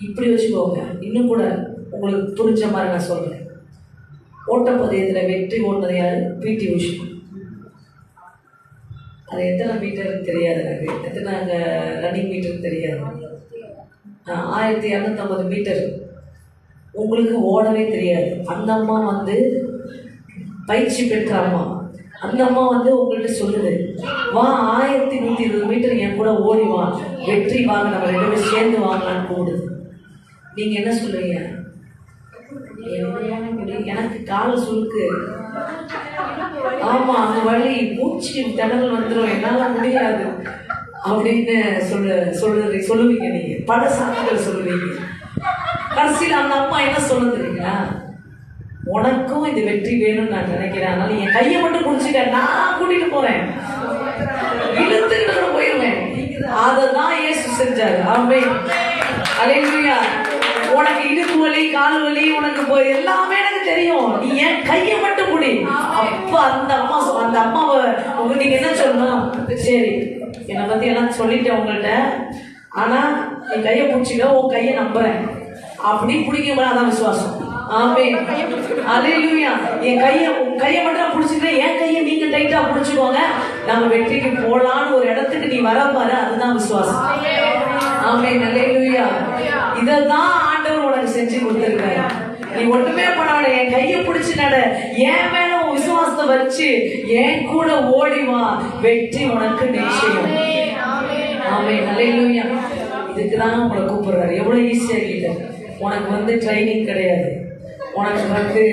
இப்படி வச்சுக்கோங்க. இன்னும் கூட உங்களுக்கு புரிஞ்ச மாதிரி நான் சொல்றேன். ஓட்டப்பந்தயத்தில் வெற்றி ஓட்டது யாரு? பிடி உஷா. அது எத்தனை மீட்டர் தெரியாது எனக்கு, எத்தனை ரன்னிங் மீட்டர் தெரியாது. 1250 மீட்டர் உங்களுக்கு ஓடவே தெரியாது. அந்த அம்மா பயிற்சி பெற்ற அம்மா. அந்த அம்மா உங்கள்கிட்ட சொல்லுது, வா 1120 மீட்டர் என் கூட ஓடி வா, வெற்றி வாங்க, நம்ம 2 பேரும் சேர்ந்து வாங்கலான்னு கூடுது. நீங்க என்ன சொல்லுவீங்க? எனக்கு கால சுருக்கு, ஆமா அந்த வழி மூச்சு திணறல் வந்துடும், என்னால முடியாது அப்படின்னு சொல்லுவீங்க. நீங்க பல சாக்குகள் சொல்லுவீங்க. கடைசியில் அந்த அம்மா என்ன சொல்ல தெரியுங்களா? உனக்கும் இது வெற்றி வேணும்னு நான் நினைக்கிறேன், அதனால என் கையை மட்டும் குடிச்சுக்க, நான் கூட்டிட்டு போறேன், இழுத்துக்கிட்டு போயிருவேன். அததான் இயேசு செஞ்சாரு. ஆமென், அல்லேலூயா. உனக்கு இடுப்பு வலி, கால் வலி, உனக்கு எல்லாமே எனக்கு தெரியும், நீ என் கையை மட்டும் குடி. அப்ப அந்த அம்மாவை நீங்க என்ன சொல்லணும்? சரி, என்னை பத்தி எல்லாம் சொல்லிட்டேன் உங்கள்கிட்ட, ஆனா நீ கையை பிடிச்சிக்க, உன் கையை நம்புறேன் அப்படி பிடிக்க அதான் விசுவாசம். ஆமென், அல்லேலூயா. உன் கையை மட்டும் பிடிச்சிக்கிறேன், என் கையை நீங்க டைட்டா பிடிச்சுக்கோங்க, நாம வெற்றிக்கு போலான்னு ஒரு இடத்துக்கு நீ வர பாரு, அதுதான் விசுவாசம். ஆமென், அல்லேலூயா. இததான் ஆண்டவர் உனக்கு செஞ்சு கொடுத்திருக்காரு. நீ ஒண்ணுமே பண்ணாத, என் கையை பிடிச்சு நட, என் மேல விசுவாசத்தை வச்சு என் கூட ஓடிவா, வெற்றி உனக்கு நிச்சயம். ஆமென், அல்லேலூயா. இதுக்குதான் உங்களை கூப்பிடுறாரு. எவ்வளவு ஈஸியா இல்லை. உனக்கு ட்ரைனிங் கிடையாது, உனக்கு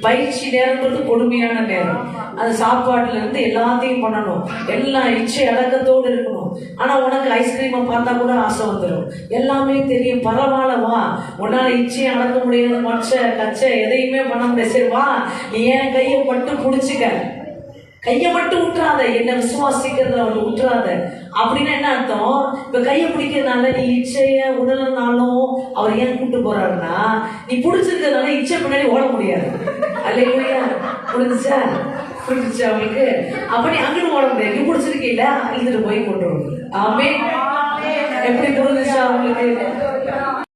பயிற்சி நேரம்ன்றது கொடுமையான நேரம். அது சாப்பாட்டுல இருந்து எல்லாத்தையும் பண்ணணும், எல்லாம் இச்சை அடக்கத்தோடு இருக்கணும். ஆனா உனக்கு ஐஸ்கிரீமை பார்த்தா கூட ஆசை வந்துடும், எல்லாமே தெரியும், பரவாயில்ல வா, உன்னால இச்சையை அடக்க முடியாது, மற்ற கச்ச எதையுமே பண்ண முடியாது, சரி வா, நீ என் கையை மட்டும் பிடிச்சிக்க, கையை மட்டும் விட்டுறாத, என்ன விசுவாசிக்கிறத அவளை விட்டுறாத. அப்படின்னா என்ன அர்த்தம்? இப்ப கையை பிடிக்கிறதுனால நீ இச்சைய உடலனாலும் அவர் ஏன் கூட்டு போறாருன்னா, நீ பிடிச்சிருக்கிறதுனால இச்சை பின்னாடி ஓட முடியாது. அல்லேலூயா. புரிஞ்சுச்சா அவங்களுக்கு? அப்படி அங்கிட்டு ஓட முடியாது, நீ பிடிச்சிருக்கீல்ல, அழுதுட்டு போய் கொண்டு வருது. ஆமென். எப்படி புரிஞ்சுச்சா அவங்களுக்கு?